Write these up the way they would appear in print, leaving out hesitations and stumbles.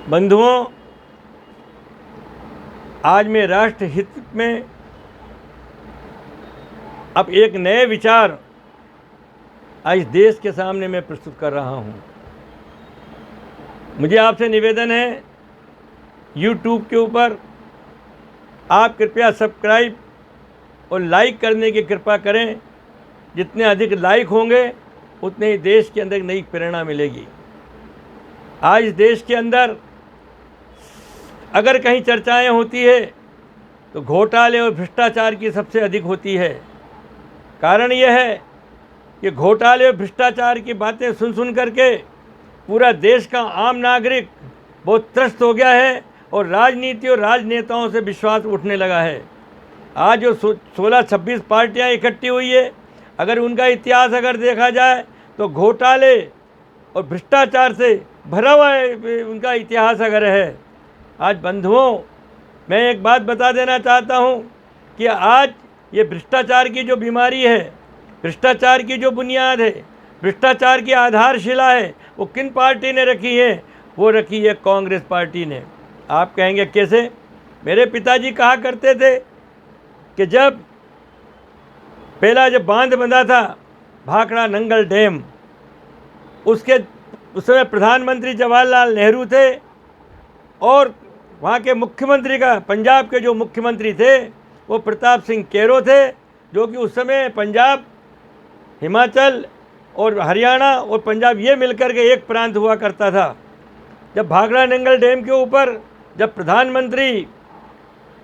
बंधुओं, आज मैं राष्ट्र हित में अब एक नए विचार आज देश के सामने मैं प्रस्तुत कर रहा हूं। मुझे आपसे निवेदन है, YouTube के ऊपर आप कृपया सब्सक्राइब और लाइक करने की कृपा करें। जितने अधिक लाइक होंगे उतने ही देश के अंदर नई प्रेरणा मिलेगी। आज देश के अंदर अगर कहीं चर्चाएं होती है तो घोटाले और भ्रष्टाचार की सबसे अधिक होती है। कारण यह है कि घोटाले और भ्रष्टाचार की बातें सुन सुन करके पूरा देश का आम नागरिक बहुत त्रस्त हो गया है और राजनीति और राजनेताओं से विश्वास उठने लगा है। आज जो 16-26 पार्टियां इकट्ठी हुई है, अगर उनका इतिहास अगर देखा जाए तो घोटाले और भ्रष्टाचार से भरा हुआ उनका इतिहास अगर है। आज बंधुओं, मैं एक बात बता देना चाहता हूं कि आज ये भ्रष्टाचार की जो बीमारी है, भ्रष्टाचार की जो बुनियाद है, भ्रष्टाचार की आधारशिला है, वो किन पार्टी ने रखी है? वो रखी है कांग्रेस पार्टी ने। आप कहेंगे कैसे? मेरे पिताजी कहा करते थे कि जब बांध बंधा था भाखड़ा नंगल डैम, उस समय प्रधानमंत्री जवाहरलाल नेहरू थे और वहाँ के मुख्यमंत्री का, पंजाब के जो मुख्यमंत्री थे वो प्रताप सिंह केरो थे, जो कि उस समय पंजाब, हिमाचल और हरियाणा और पंजाब ये मिलकर के एक प्रांत हुआ करता था। जब भाखड़ा नंगल डैम के ऊपर जब प्रधानमंत्री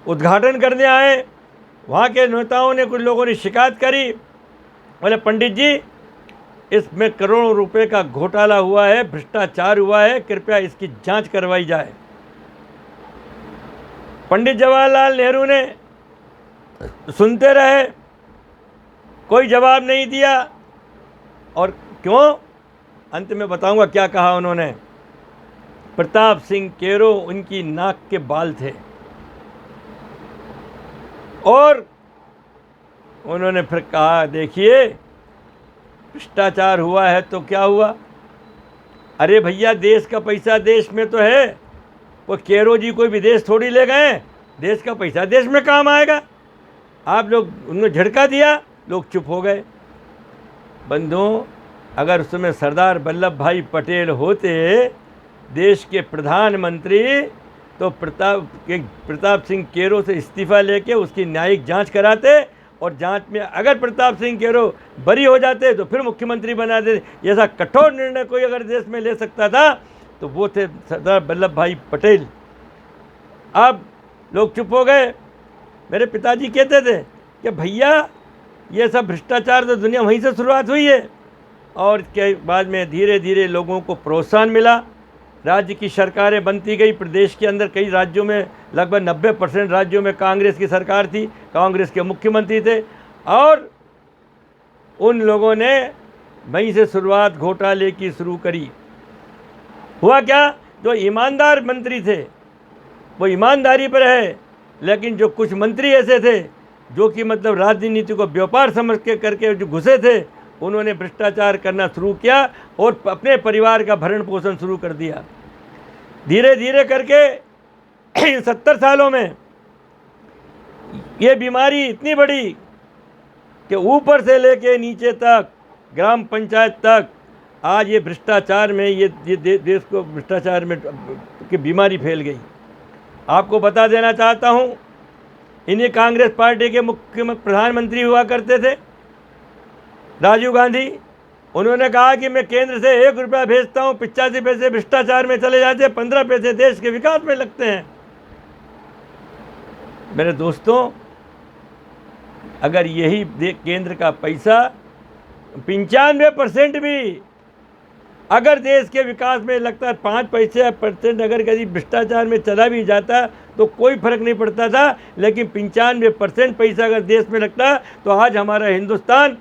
उद्घाटन करने आए, वहाँ के नेताओं ने, कुछ लोगों ने शिकायत करी, बोले पंडित जी इसमें करोड़ों रुपए का घोटाला हुआ है, भ्रष्टाचार हुआ है, कृपया इसकी जांच करवाई जाए। पंडित जवाहरलाल नेहरू ने सुनते रहे, कोई जवाब नहीं दिया। और क्यों? अंत में बताऊंगा क्या कहा उन्होंने। प्रताप सिंह केरो उनकी नाक के बाल थे और उन्होंने फिर कहा, देखिए भ्रष्टाचार हुआ है तो क्या हुआ? अरे भैया, देश का पैसा देश में तो है, वो केरो जी कोई विदेश थोड़ी ले गए। देश का पैसा देश में काम आएगा। आप लोग उनको झटका दिया, लोग चुप हो गए। बंधुओं, अगर उस समय सरदार वल्लभ भाई पटेल होते देश के प्रधानमंत्री, तो प्रताप सिंह केरो से इस्तीफा लेके उसकी न्यायिक जांच कराते और जांच में अगर प्रताप सिंह केरो बरी हो जाते तो फिर मुख्यमंत्री बना देते। ऐसा कठोर निर्णय कोई अगर देश में ले सकता था तो वो थे सरदार वल्लभ भाई पटेल। अब लोग चुप हो गए। मेरे पिताजी कहते थे कि भैया ये सब भ्रष्टाचार तो दुनिया वहीं से शुरुआत हुई है। और इसके बाद में धीरे धीरे लोगों को प्रोत्साहन मिला, राज्य की सरकारें बनती गई। प्रदेश के अंदर कई राज्यों में लगभग 90% राज्यों में कांग्रेस की सरकार थी, कांग्रेस के मुख्यमंत्री थे और उन लोगों ने वहीं से शुरुआत घोटाले की शुरू करी। हुआ क्या? जो ईमानदार मंत्री थे वो ईमानदारी पर है, लेकिन जो कुछ मंत्री ऐसे थे जो कि मतलब राजनीति को व्यापार समझ के करके जो घुसे थे, उन्होंने भ्रष्टाचार करना शुरू किया और अपने परिवार का भरण पोषण शुरू कर दिया। धीरे धीरे करके 70 सालों में ये बीमारी इतनी बढ़ी कि ऊपर से लेके नीचे तक, ग्राम पंचायत तक, आज ये भ्रष्टाचार में ये देश को भ्रष्टाचार में की बीमारी फैल गई। आपको बता देना चाहता हूँ, इन्हीं कांग्रेस पार्टी के प्रधानमंत्री हुआ करते थे राजीव गांधी। उन्होंने कहा कि मैं केंद्र से 1 रुपया भेजता हूँ, 85 पैसे भ्रष्टाचार में चले जाते हैं, 15 पैसे देश के विकास में लगते हैं। मेरे दोस्तों, अगर यही केंद्र का पैसा 95% भी अगर देश के विकास में लगता है, 5% अगर कभी भ्रष्टाचार में चला भी जाता तो कोई फर्क नहीं पड़ता था, लेकिन 95% पैसा अगर देश में लगता तो आज हमारा हिंदुस्तान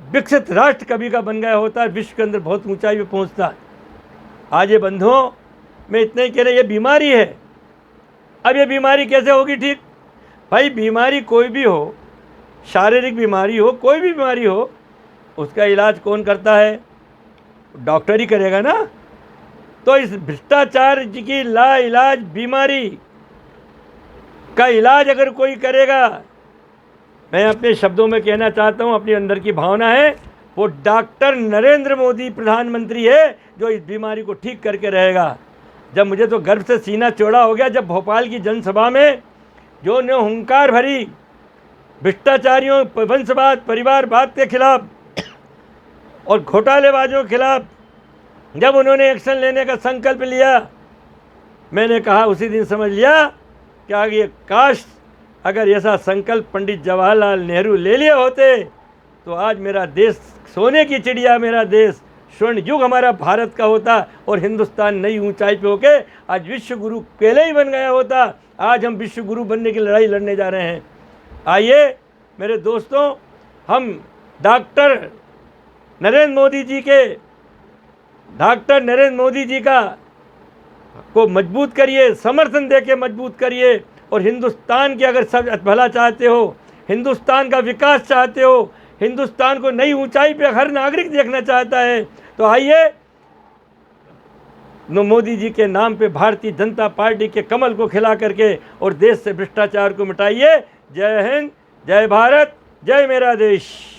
विकसित राष्ट्र कभी का बन गया होता, विश्व के अंदर बहुत ऊंचाई पे पहुंचता। आज ये बंधुओं, मैं इतना ही कह रहा, ये बीमारी है। अब ये बीमारी कैसे होगी ठीक? भाई, बीमारी कोई भी हो, शारीरिक बीमारी हो, कोई भी बीमारी हो, उसका इलाज कौन करता है? डॉक्टर ही करेगा ना। तो इस भ्रष्टाचार की लाइलाज बीमारी का इलाज अगर कोई करेगा, मैं अपने शब्दों में कहना चाहता हूँ, अपनी अंदर की भावना है, वो डॉक्टर नरेंद्र मोदी प्रधानमंत्री है जो इस बीमारी को ठीक करके रहेगा। जब मुझे तो गर्व से सीना चौड़ा हो गया जब भोपाल की जनसभा में जो ने हुंकार भरी भ्रष्टाचारियों, वंशवाद, परिवारवाद के खिलाफ और घोटालेबाजों के खिलाफ जब उन्होंने एक्शन लेने का संकल्प लिया, मैंने कहा उसी दिन समझ लिया कि आगे काश अगर ऐसा संकल्प पंडित जवाहरलाल नेहरू ले लिए होते तो आज मेरा देश सोने की चिड़िया, मेरा देश स्वर्ण युग हमारा भारत का होता और हिंदुस्तान नई ऊंचाई पे होके आज विश्व गुरु पहले ही बन गया होता। आज हम विश्व गुरु बनने की लड़ाई लड़ने जा रहे हैं। आइए मेरे दोस्तों, हम डॉक्टर नरेंद्र मोदी जी का को मजबूत करिए, समर्थन देके मजबूत करिए। और हिंदुस्तान की अगर सब भला चाहते हो, हिंदुस्तान का विकास चाहते हो, हिंदुस्तान को नई ऊंचाई पे हर नागरिक देखना चाहता है, तो आइए मोदी जी के नाम पे भारतीय जनता पार्टी के कमल को खिला करके और देश से भ्रष्टाचार को मिटाइए। जय हिंद, जय भारत, जय मेरा देश।